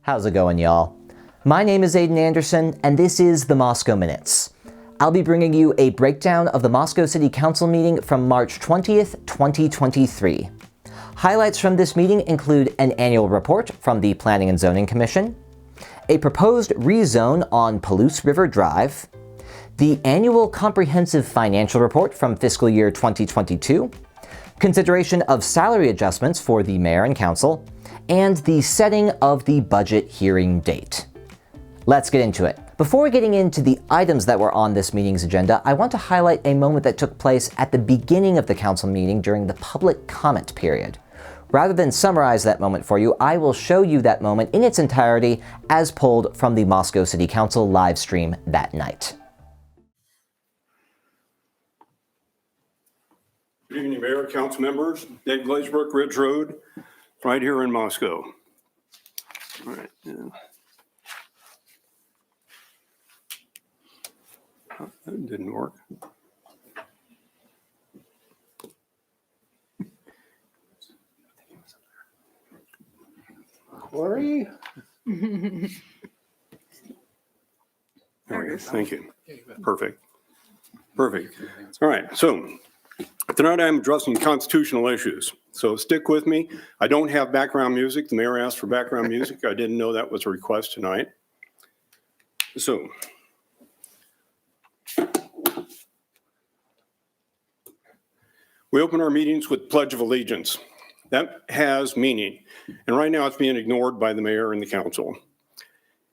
How's it going, y'all? My name is Aiden Anderson, and this is the Moscow Minutes. I'll be bringing you a breakdown of the Moscow City Council meeting from March 20th, 2023. Highlights from this meeting include an annual report from the Planning and Zoning Commission, a proposed rezone on Palouse River Drive, the annual comprehensive financial report from fiscal year 2022, consideration of salary adjustments for the mayor and council, and the setting of the budget hearing date. Let's get into it. Before getting into the items that were on this meeting's agenda, I want to highlight a moment that took place at the beginning of the council meeting during the public comment period. Rather than summarize that moment for you, I will show you that moment in its entirety as pulled from the Moscow City Council live stream that night. Good evening, Mayor, Council members. Dave Glazebrook, Ridge Road, right here in Moscow. All right. That didn't work. Corey? There we go. Thank you. Perfect. Perfect. All right. So tonight I'm addressing constitutional issues. So stick with me. I don't have background music. The mayor asked for background music. I didn't know that was a request tonight. So we open our meetings with Pledge of Allegiance. That has meaning. And right now it's being ignored by the mayor and the council.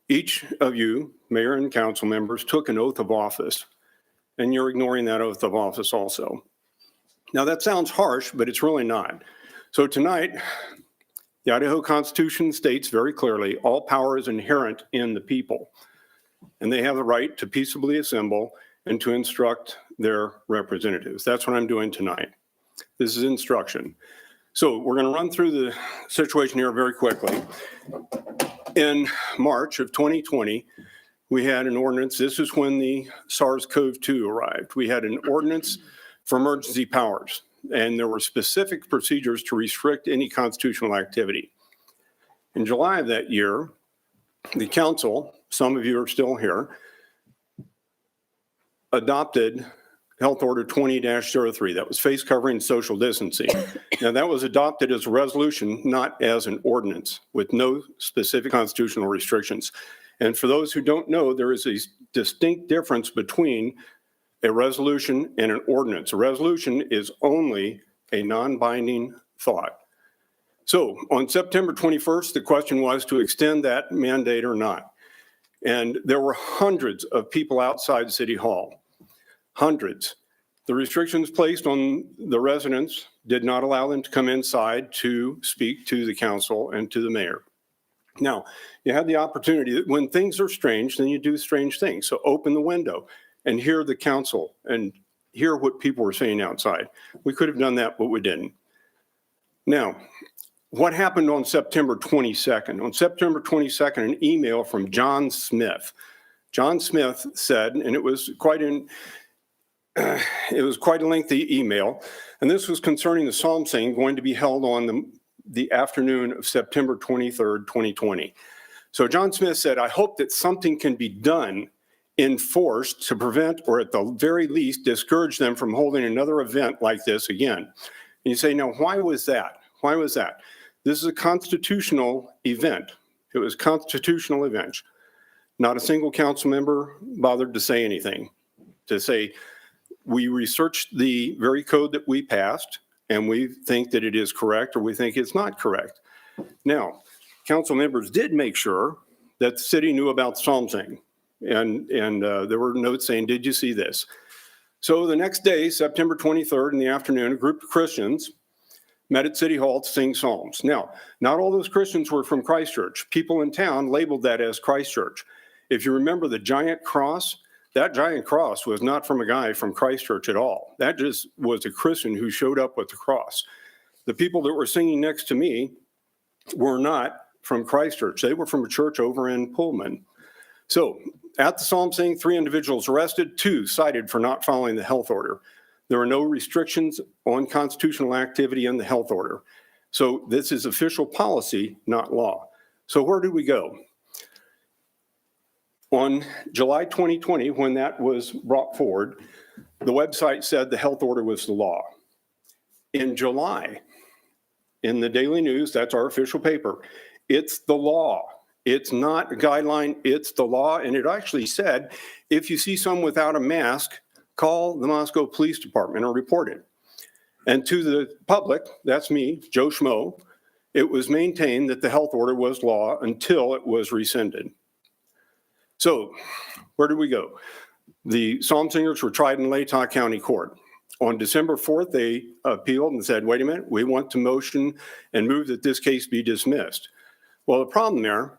Each of you, mayor and council members, took an oath of office, and you're ignoring that oath of office also. Now that sounds harsh, but it's really not. So tonight, the Idaho Constitution states very clearly, all power is inherent in the people, and they have the right to peaceably assemble and to instruct their representatives. That's what I'm doing tonight. This is instruction. So we're going to run through the situation here very quickly. In March of 2020, we had an ordinance. This is when the SARS-CoV-2 arrived. We had an ordinance for emergency powers, and there were specific procedures to restrict any constitutional activity. In July of that year, the council, some of you are still here, adopted Health Order 20-03. That was face covering and social distancing. Now that was adopted as a resolution, not as an ordinance, with no specific constitutional restrictions. And for those who don't know, there is a distinct difference between a resolution and an ordinance. A resolution is only a non-binding thought. So on September 21st, the question was to extend that mandate or not. And there were hundreds of people outside City Hall. Hundreds. The restrictions placed on the residents did not allow them to come inside to speak to the council and to the mayor. Now, you had the opportunity that when things are strange, then you do strange things. So open the window and hear the council and hear what people were saying outside. We could have done that, but we didn't. Now, what happened on September 22nd? On September 22nd, an email from John Smith. John Smith said, and it was quite a lengthy email, and this was concerning the psalm singing going to be held on the afternoon of September 23rd, 2020. So John Smith said, I hope that something can be done, enforced to prevent, or at the very least, discourage them from holding another event like this again. And you say, now, why was that? Why was that? This is a constitutional event. It was constitutional event. Not a single council member bothered to say anything, to say, we researched the very code that we passed, and we think that it is correct, or we think it's not correct. Now, council members did make sure that the city knew about psalm singing, and there were notes saying, did you see this? So the next day, September 23rd in the afternoon, a group of Christians met at City Hall to sing psalms. Now, not all those Christians were from Christchurch. People in town labeled that as Christchurch. If you remember the giant cross, that giant cross was not from a guy from Christchurch at all. That just was a Christian who showed up with the cross. The people that were singing next to me were not from Christchurch. They were from a church over in Pullman. So at the psalm singing, 3 individuals arrested, 2 cited for not following the health order. There were no restrictions on constitutional activity in the health order. So this is official policy, not law. So where did we go? On July 2020, when that was brought forward, the website said the health order was the law. In July, in the Daily News, that's our official paper, it's the law. It's not a guideline, it's the law. And it actually said, if you see someone without a mask, call the Moscow Police Department or report it. And to the public, that's me, Joe Schmo, it was maintained that the health order was law until it was rescinded. So where did we go? The psalm singers were tried in Latah County Court. On December 4th, they appealed and said, wait a minute, we want to motion and move that this case be dismissed. Well, the problem there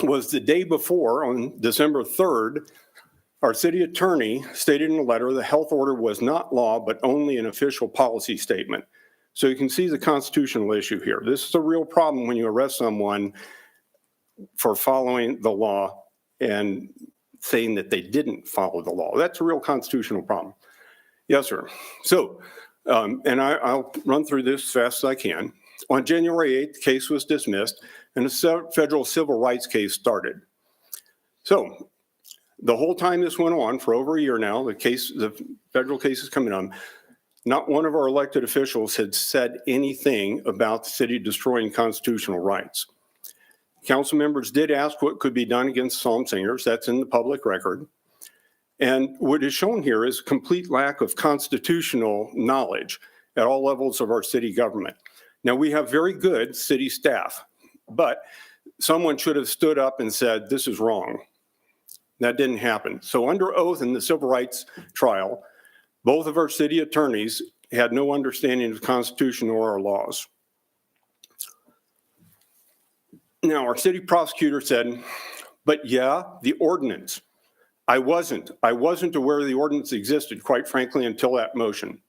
was the day before, on December 3rd, our city attorney stated in a letter the health order was not law, but only an official policy statement. So you can see the constitutional issue here. This is a real problem when you arrest someone for following the law and saying that they didn't follow the law. That's a real constitutional problem. Yes, sir. So, and I'll run through this as fast as I can. On January 8th, the case was dismissed and a federal civil rights case started. So the whole time this went on for over a year now, the federal case is coming on, not one of our elected officials had said anything about the city destroying constitutional rights. Council members did ask what could be done against psalm singers. That's in the public record. And what is shown here is a complete lack of constitutional knowledge at all levels of our city government. Now, we have very good city staff, but someone should have stood up and said, this is wrong. That didn't happen. So under oath in the civil rights trial, both of our city attorneys had no understanding of the Constitution or our laws. Now, our city prosecutor said, but yeah, the ordinance. I wasn't aware the ordinance existed, quite frankly, until that motion.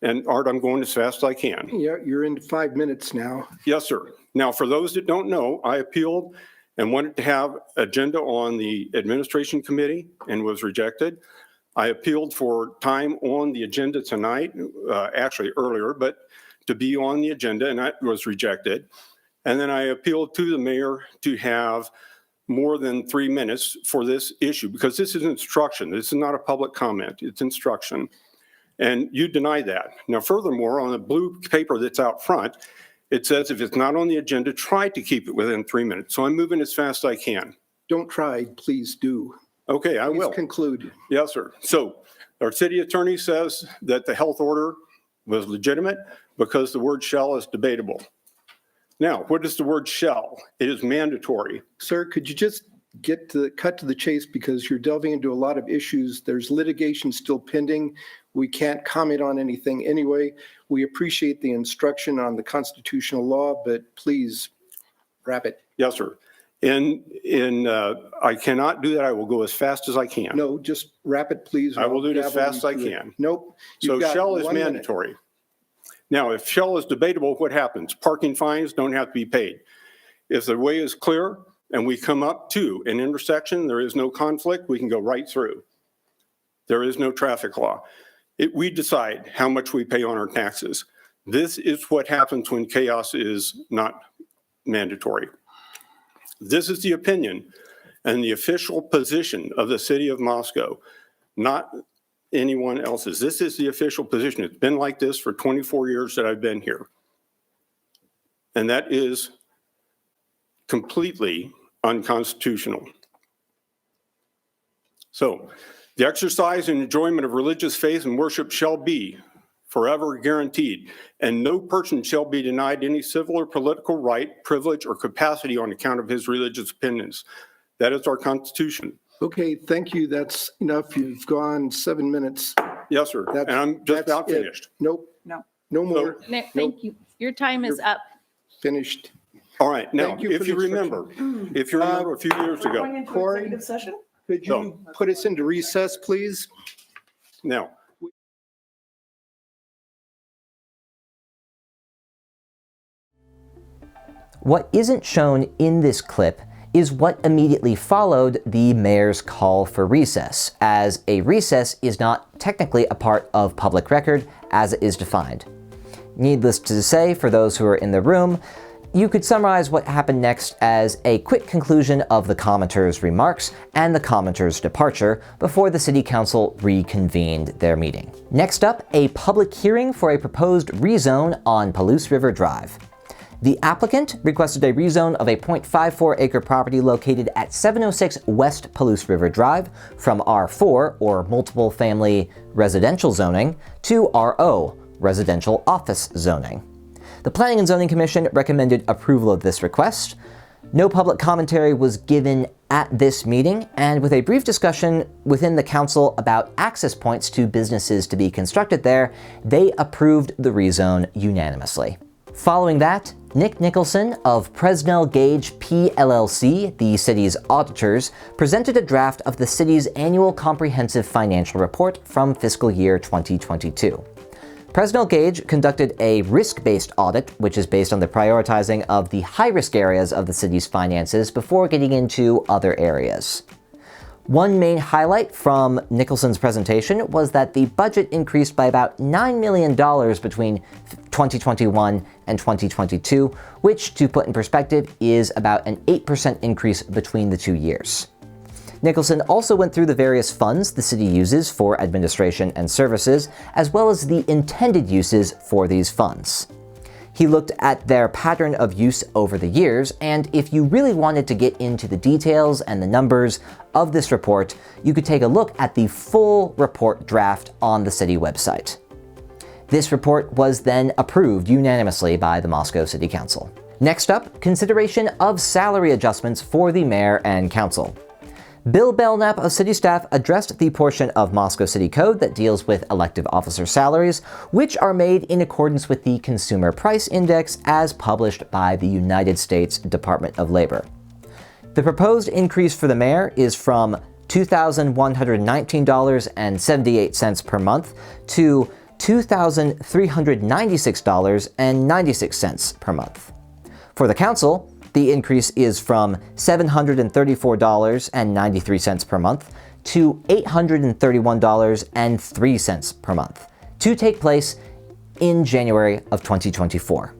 And Art, I'm going as fast as I can. Yeah, you're into 5 minutes now. Yes, sir. Now, for those that don't know, I appealed and wanted to have agenda on the administration committee and was rejected. I appealed for time on the agenda tonight, actually earlier, but to be on the agenda, and that was rejected. And then I appealed to the mayor to have more than 3 minutes for this issue, because this is instruction. This is not a public comment, it's instruction. And you deny that. Now, furthermore, on the blue paper that's out front, it says if it's not on the agenda, try to keep it within 3 minutes. So I'm moving as fast as I can. Don't try, please do. Okay, I will. Please conclude. Yes, sir. So our city attorney says that the health order was legitimate because the word shall is debatable. Now, what is the word shall? It is mandatory. Sir, could you just cut to the chase, because you're delving into a lot of issues. There's litigation still pending. We can't comment on anything anyway. We appreciate the instruction on the constitutional law, but please wrap it. Yes, sir. I cannot do that. I will go as fast as I can. No, just wrap it, please. I will do it as fast as I can. Nope. So shall is mandatory. Now, if shall is debatable, what happens? Parking fines don't have to be paid. If the way is clear and we come up to an intersection, there is no conflict, we can go right through. There is no traffic law. We decide how much we pay on our taxes. This is what happens when chaos is not mandatory. This is the opinion and the official position of the city of Moscow, not anyone else's. This is the official position. It's been like this for 24 years that I've been here. And that is completely unconstitutional. So, the exercise and enjoyment of religious faith and worship shall be forever guaranteed, and no person shall be denied any civil or political right, privilege, or capacity on account of his religious opinions. That is our Constitution. Okay, thank you. That's enough. You've gone 7 minutes. Yes, sir. And I'm just about finished. Nope. No. No more. Thank you. Your time is up. Finished. All right. Now, Thank you for if you the remember a few years ago. Going into Corey? executive session? Could you put us into recess, please? Now, What isn't shown in this clip is what immediately followed the mayor's call for recess, as a recess is not technically a part of public record as it is defined. Needless to say, for those who are in the room, You could summarize what happened next as a quick conclusion of the commenters' remarks and the commenters' departure before the City Council reconvened their meeting. Next up, a public hearing for a proposed rezone on Palouse River Drive. The applicant requested a rezone of a 0.54-acre property located at 706 West Palouse River Drive from R4, or multiple family residential zoning, to RO, residential office zoning. The Planning and Zoning Commission recommended approval of this request. No public commentary was given at this meeting, and with a brief discussion within the council about access points to businesses to be constructed there, they approved the rezone unanimously. Following that, Nick Nicholson of Presnell Gage PLLC, the city's auditors, presented a draft of the city's annual comprehensive financial report from fiscal year 2022. Presnell Gage conducted a risk-based audit, which is based on the prioritizing of the high-risk areas of the city's finances before getting into other areas. One main highlight from Nicholson's presentation was that the budget increased by about $9 million between 2021 and 2022, which, to put in perspective, is about an 8% increase between the 2 years. Nicholson also went through the various funds the city uses for administration and services, as well as the intended uses for these funds. He looked at their pattern of use over the years, and if you really wanted to get into the details and the numbers of this report, you could take a look at the full report draft on the city website. This report was then approved unanimously by the Moscow City Council. Next up, consideration of salary adjustments for the mayor and council. Bill Belknap of city staff addressed the portion of Moscow City Code that deals with elective officer salaries, which are made in accordance with the Consumer Price Index as published by the United States Department of Labor. The proposed increase for the mayor is from $2,119.78 per month to $2,396.96 per month. For the council, the increase is from $734.93 per month to $831.03 per month, to take place in January of 2024.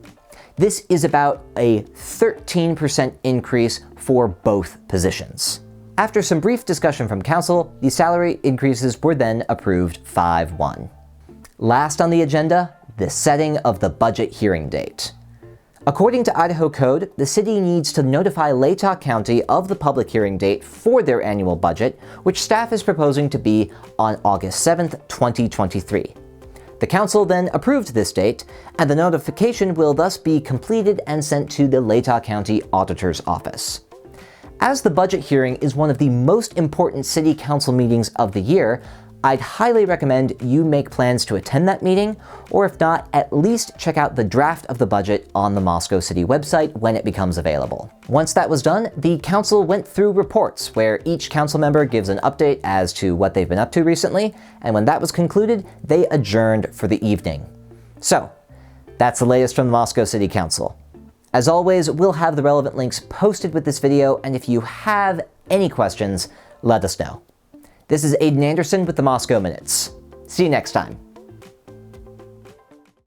This is about a 13% increase for both positions. After some brief discussion from council, the salary increases were then approved 5-1. Last on the agenda, the setting of the budget hearing date. According to Idaho Code, the city needs to notify Latah County of the public hearing date for their annual budget, which staff is proposing to be on August 7th, 2023. The council then approved this date, and the notification will thus be completed and sent to the Latah County Auditor's Office. As the budget hearing is one of the most important city council meetings of the year, I'd highly recommend you make plans to attend that meeting, or if not, at least check out the draft of the budget on the Moscow City website when it becomes available. Once that was done, the council went through reports where each council member gives an update as to what they've been up to recently, and when that was concluded, they adjourned for the evening. So, that's the latest from the Moscow City Council. As always, we'll have the relevant links posted with this video, and if you have any questions, let us know. This is Aiden Anderson with the Moscow Minutes. See you next time.